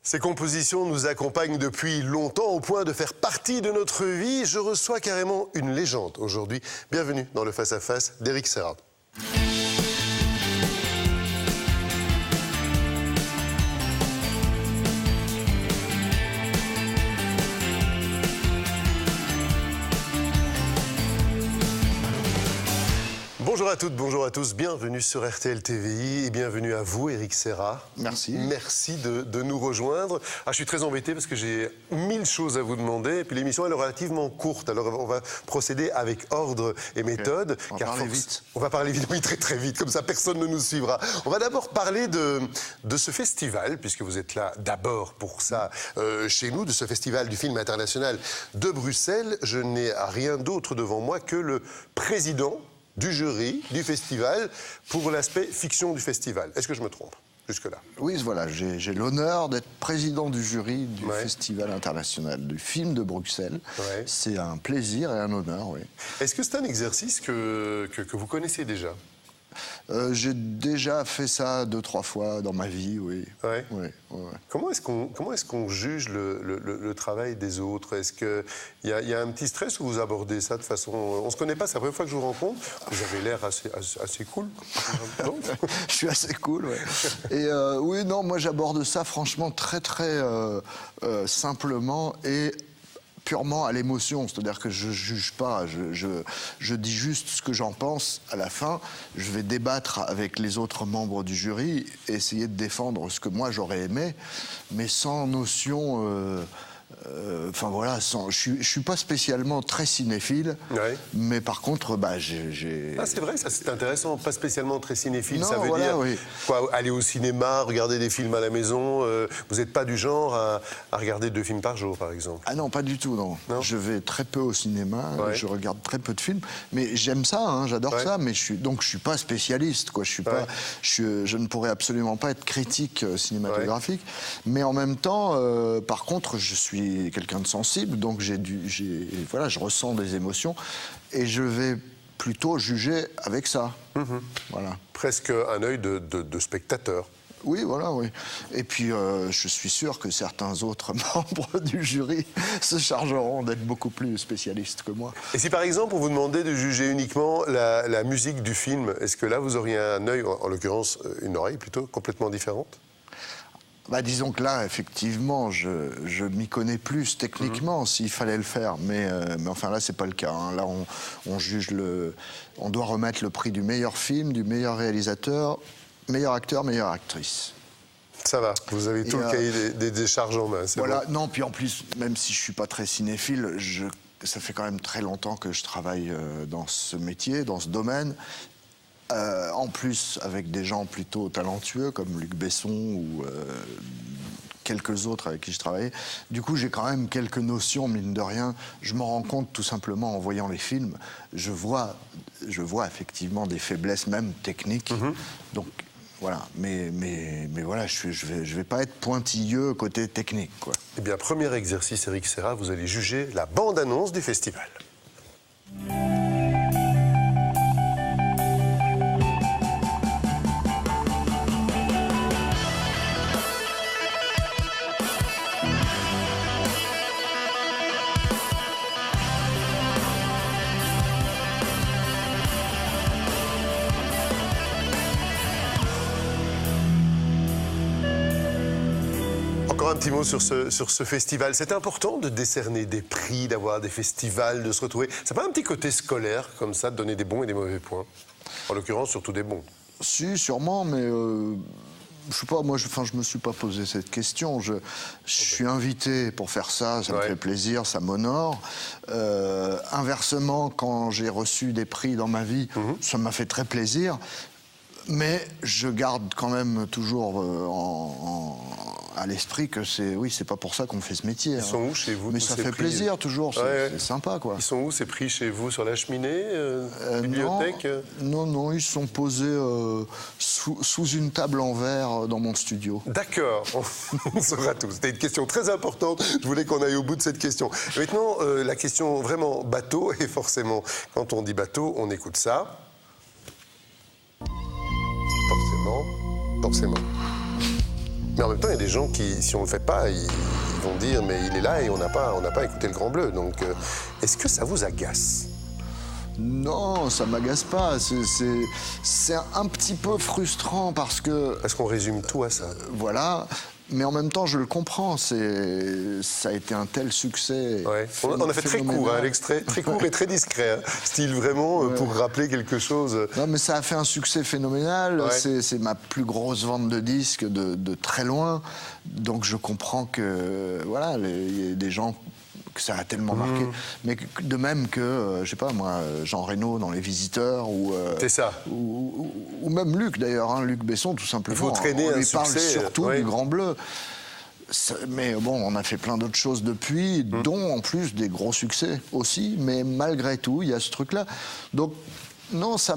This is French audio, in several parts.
Ces compositions nous accompagnent depuis longtemps au point de faire partie de notre vie. Je reçois carrément une légende aujourd'hui. Bienvenue dans le Face à Face d'Éric Serra. Bonjour à toutes, bonjour à tous, bienvenue sur RTL TVI et bienvenue à vous, Éric Serra. Merci. Merci de nous rejoindre. Je suis très embêté parce que j'ai 1000 choses à vous demander et puis l'émission elle est relativement courte, alors on va procéder avec ordre et méthode. Okay. On va parler vite. On va parler vite, oui, très très vite, comme ça personne ne nous suivra. On va d'abord parler de ce festival, puisque vous êtes là d'abord pour ça chez nous, de ce festival du film international de Bruxelles. Je n'ai rien d'autre devant moi que le président du jury du festival pour l'aspect fiction du festival. Est-ce que je me trompe jusque-là? Oui, voilà, j'ai l'honneur d'être président du jury du Festival international du film de Bruxelles. Ouais. C'est un plaisir et un honneur, oui. Est-ce que c'est un exercice que vous connaissez déjà? J'ai déjà fait ça 2-3 fois dans ma vie, oui. Ouais. Oui, oui. Comment est-ce qu'on juge le travail des autres? Est-ce qu'il y a un petit stress où vous abordez ça de façon... On ne se connaît pas, c'est la première fois que je vous rencontre. Vous avez l'air assez cool. Non? Je suis assez cool, oui. Et oui, non, moi j'aborde ça franchement très simplement et purement à l'émotion, c'est-à-dire que je juge pas, je dis juste ce que j'en pense. À la fin, je vais débattre avec les autres membres du jury, essayer de défendre ce que moi j'aurais aimé, mais sans notion... Enfin voilà, je suis pas spécialement très cinéphile, mais par contre, j'ai... Ah c'est vrai, ça c'est intéressant, pas spécialement très cinéphile, non, ça veut voilà, dire oui. quoi, aller au cinéma, regarder des films à la maison, vous n'êtes pas du genre à regarder 2 films par jour par exemple? Ah non, pas du tout, non. Je vais très peu au cinéma, je regarde très peu de films, mais j'aime ça, hein, j'adore ça, mais je suis pas spécialiste, quoi. Je ne pourrais absolument pas être critique cinématographique, mais en même temps, par contre, je suis quelqu'un de sensible, donc voilà, je ressens des émotions et je vais plutôt juger avec ça. Voilà. Presque un œil de spectateur. Oui, voilà, oui. Et puis, je suis sûr que certains autres membres du jury se chargeront d'être beaucoup plus spécialistes que moi. Et si par exemple on vous demandait de juger uniquement la musique du film, est-ce que là vous auriez un œil, en l'occurrence une oreille plutôt, complètement différente? Disons que là, effectivement, je m'y connais plus techniquement s'il fallait le faire, mais enfin là, c'est pas le cas. Hein. Là, on juge on doit remettre le prix du meilleur film, du meilleur réalisateur, meilleur acteur, meilleure actrice. Ça va, vous avez tout le cahier des charges en main, c'est voilà, bon. Non, puis en plus, même si je suis pas très cinéphile, ça fait quand même très longtemps que je travaille dans ce métier, dans ce domaine. En plus, avec des gens plutôt talentueux comme Luc Besson ou quelques autres avec qui je travaillais. Du coup, j'ai quand même quelques notions, mine de rien. Je m'en rends compte tout simplement en voyant les films. Je vois effectivement des faiblesses, même techniques. Donc, voilà. Mais voilà, je vais pas être pointilleux côté technique, quoi. Eh bien, premier exercice, Éric Serra, vous allez juger la bande-annonce du festival. Un petit mot sur ce festival. C'est important de décerner des prix, d'avoir des festivals, de se retrouver. Ça n'a pas un petit côté scolaire, comme ça, de donner des bons et des mauvais points? En l'occurrence, surtout des bons. Si, sûrement, mais je sais pas, moi, je me suis pas posé cette question. Je suis invité pour faire ça me fait plaisir, ça m'honore. Inversement, quand j'ai reçu des prix dans ma vie, ça m'a fait très plaisir. Mais je garde quand même toujours à l'esprit que c'est pas pour ça qu'on fait ce métier. Ils sont où chez vous? Mais ça fait plaisir toujours, c'est sympa, quoi. Ils sont où ces prix chez vous? Sur la cheminée, bibliothèque? Non, ils sont posés sous une table en verre dans mon studio. D'accord, on saura tout. C'était une question très importante, je voulais qu'on aille au bout de cette question. Maintenant, la question vraiment bateau, et forcément, quand on dit bateau, on écoute ça. Forcément. Mais en même temps, il y a des gens qui, si on ne le fait pas, ils vont dire mais il est là et on n'a pas écouté le Grand Bleu. Donc, est-ce que ça vous agace? Non, ça m'agace pas. C'est un petit peu frustrant parce que... Parce qu'on résume tout à ça. Voilà. Mais en même temps, je le comprends. Ça a été un tel succès. Ouais. On a fait très court, hein, l'extrait, très court et très discret. Hein. Style vraiment pour rappeler quelque chose. Non, mais ça a fait un succès phénoménal. Ouais. C'est ma plus grosse vente de disques de très loin. Donc je comprends que voilà, il y a des gens que ça a tellement marqué. Mais de même que, je sais pas moi, Jean Reno dans Les Visiteurs ou... C'est ça. Ou même Luc d'ailleurs, hein, Luc Besson tout simplement. Il faut traîner on lui un parle succès, surtout du Grand Bleu. Mais bon, on a fait plein d'autres choses depuis, dont en plus des gros succès aussi. Mais malgré tout, il y a ce truc-là. Donc non, ça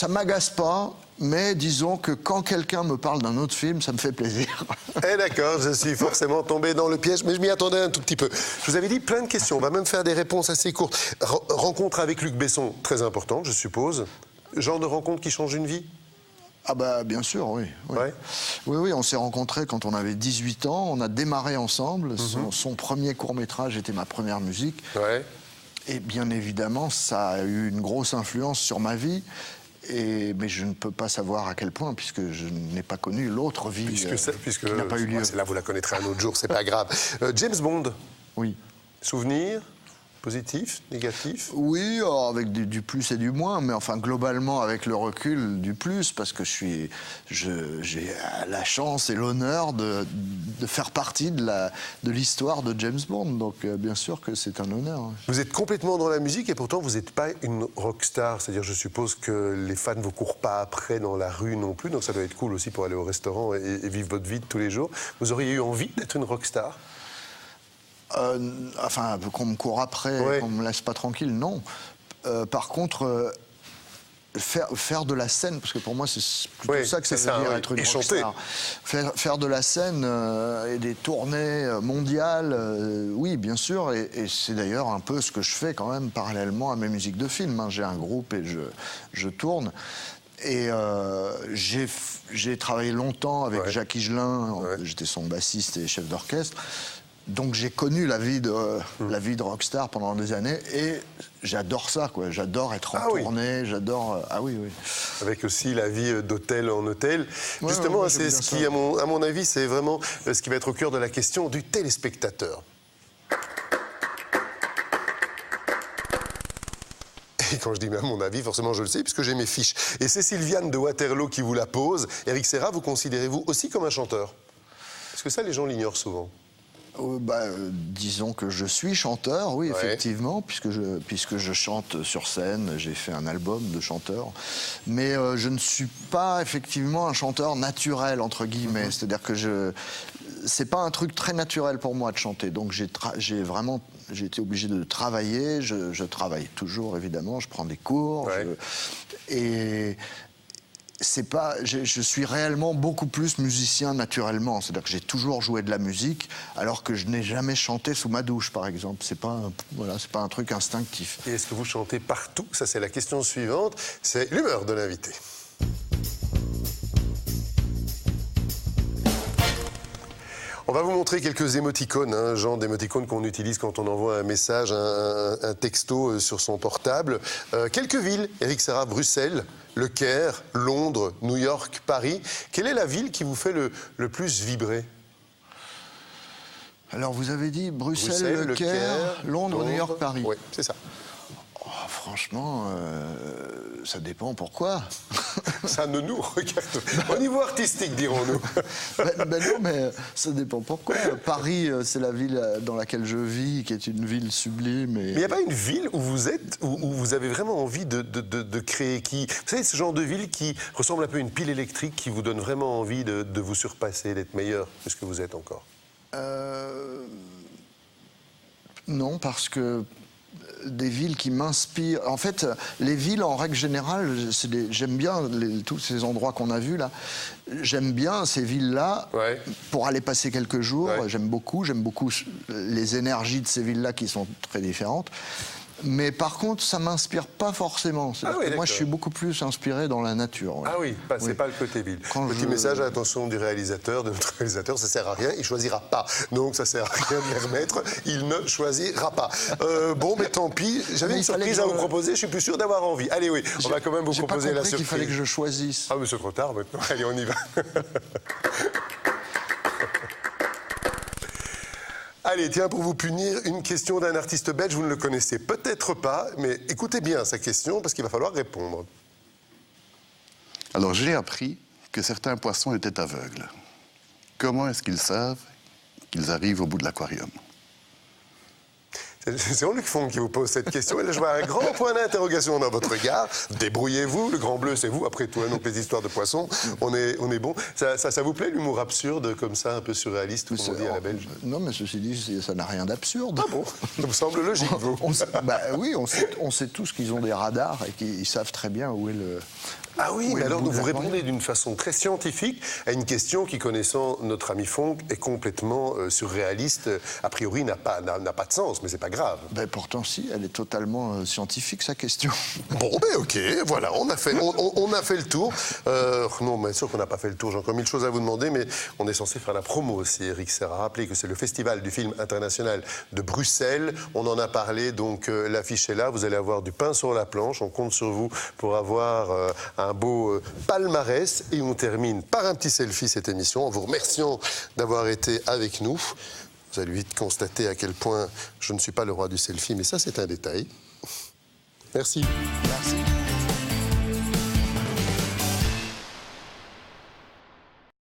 m'agace pas. Mais disons que quand quelqu'un me parle d'un autre film, ça me fait plaisir. Eh d'accord, je suis forcément tombé dans le piège, mais je m'y attendais un tout petit peu. Je vous avais dit plein de questions, on va même faire des réponses assez courtes. Rencontre avec Luc Besson, très importante, je suppose. Genre de rencontre qui change une vie? Ah bah bien sûr, oui. Oui, Ouais. oui, on s'est rencontrés quand on avait 18 ans, on a démarré ensemble. Son premier court-métrage était ma première musique. Ouais. Et bien évidemment, ça a eu une grosse influence sur ma vie. Mais je ne peux pas savoir à quel point, puisque je n'ai pas connu l'autre vie qui n'a pas eu lieu. Là, vous la connaîtrez un autre jour, c'est pas grave. James Bond, Oui. souvenir positif, négatif? Oui, avec du plus et du moins, mais enfin globalement avec le recul du plus, parce que j'ai la chance et l'honneur de faire partie de l'histoire de James Bond, donc bien sûr que c'est un honneur. Vous êtes complètement dans la musique et pourtant vous n'êtes pas une rockstar, c'est-à-dire je suppose que les fans ne vous courent pas après dans la rue non plus, donc ça doit être cool aussi pour aller au restaurant et vivre votre vie de tous les jours. Vous auriez eu envie d'être une rockstar? Enfin, qu'on me court après, qu'on me laisse pas tranquille, non. Par contre, faire de la scène, parce que pour moi c'est plutôt ça que ça veut dire être une rockstar. Faire de la scène et des tournées mondiales, oui, bien sûr, et c'est d'ailleurs un peu ce que je fais quand même parallèlement à mes musiques de film. Hein. J'ai un groupe et je tourne. Et j'ai travaillé longtemps avec Jacques Higelin, j'étais son bassiste et chef d'orchestre. Donc j'ai connu la vie de rockstar pendant des années et j'adore ça, quoi. J'adore être en tournée, j'adore... Ah oui, oui. Avec aussi la vie d'hôtel en hôtel. Justement, c'est ce qui, à mon avis, c'est vraiment ce qui va être au cœur de la question du téléspectateur. Et quand je dis mais à mon avis, forcément je le sais, puisque j'ai mes fiches. Et c'est Sylviane de Waterloo qui vous la pose. Eric Serra, vous considérez-vous aussi comme un chanteur? Parce que ça, les gens l'ignorent souvent. Disons que je suis chanteur, oui, effectivement, puisque je chante sur scène, j'ai fait un album de chanteur, mais je ne suis pas effectivement un chanteur naturel, entre guillemets, c'est-à-dire que c'est pas un truc très naturel pour moi de chanter, donc j'ai été obligé de travailler, je travaille toujours évidemment, je prends des cours, je suis réellement beaucoup plus musicien naturellement. C'est-à-dire que j'ai toujours joué de la musique, alors que je n'ai jamais chanté sous ma douche, par exemple. C'est pas un truc instinctif. Et est-ce que vous chantez partout? Ça, c'est la question suivante. C'est l'humeur de l'invité. On va vous montrer quelques émoticônes, genre d'émoticônes qu'on utilise quand on envoie un message, un texto sur son portable. Quelques villes, Eric Serra, Bruxelles, Le Caire, Londres, New York, Paris. Quelle est la ville qui vous fait le plus vibrer? Alors vous avez dit Bruxelles, Le Caire, Londres, New York, Paris. Oui, c'est ça. Franchement, ça dépend pourquoi. Ça ne nous regarde pas. Au niveau artistique, dirons-nous. Non, mais ça dépend pourquoi. Paris, c'est la ville dans laquelle je vis, qui est une ville sublime. Mais il n'y a pas une ville où vous êtes, où vous avez vraiment envie de créer, vous savez, ce genre de ville qui ressemble un peu à une pile électrique, qui vous donne vraiment envie de vous surpasser, d'être meilleur que ce que vous êtes encore? Non, parce que des villes qui m'inspirent. En fait, les villes, en règle générale, j'aime bien tous ces endroits qu'on a vus là. J'aime bien ces villes-là pour aller passer quelques jours. J'aime beaucoup les énergies de ces villes-là qui sont très différentes. Mais par contre, ça m'inspire pas forcément. Ah oui, moi, je suis beaucoup plus inspiré dans la nature. Ouais. Ah oui, c'est pas le côté ville. Petit message à l'attention du réalisateur, de notre réalisateur, ça sert à rien, il choisira pas. Donc ça sert à rien de les remettre, il ne choisira pas. Bon, mais tant pis, j'avais une surprise à vous proposer, je suis plus sûr d'avoir envie. Allez, oui, on va quand même vous proposer la surprise. Il fallait que je choisisse. Ah mais c'est trop tard maintenant, allez, on y va. Allez, tiens, pour vous punir, une question d'un artiste belge, vous ne le connaissez peut-être pas, mais écoutez bien sa question, parce qu'il va falloir répondre. Alors, j'ai appris que certains poissons étaient aveugles. Comment est-ce qu'ils savent qu'ils arrivent au bout de l'aquarium? C'est Jean-Luc Fong qui vous pose cette question. Et là, je vois un grand point d'interrogation dans votre regard. Débrouillez-vous, le grand bleu, c'est vous. Après tout, donc les histoires de poissons, on est bon. Ça vous plaît, l'humour absurde, comme ça, un peu surréaliste, comme on dit à la belge? Non, mais ceci dit, ça n'a rien d'absurde. Ah bon? Ça me semble logique, vous. Oui, on sait tous qu'ils ont des radars et qu'ils savent très bien où est le... Ah oui, mais alors vous répondez répondez d'une façon très scientifique à une question qui, connaissant notre ami Fong, est complètement surréaliste. A priori, n'a pas de sens, mais c'est pas grave. Ben pourtant, si, elle est totalement scientifique, sa question. Bon, ben ok, voilà, on a fait le tour. Non, bien sûr qu'on n'a pas fait le tour, j'ai encore mille choses à vous demander, mais on est censé faire la promo aussi. Eric Serra a rappelé que c'est le Festival du film international de Bruxelles. On en a parlé, donc l'affiche est là. Vous allez avoir du pain sur la planche. On compte sur vous pour avoir un beau palmarès. Et on termine par un petit selfie cette émission en vous remerciant d'avoir été avec nous. Vous allez vite constater à quel point je ne suis pas le roi du selfie, mais ça c'est un détail. Merci.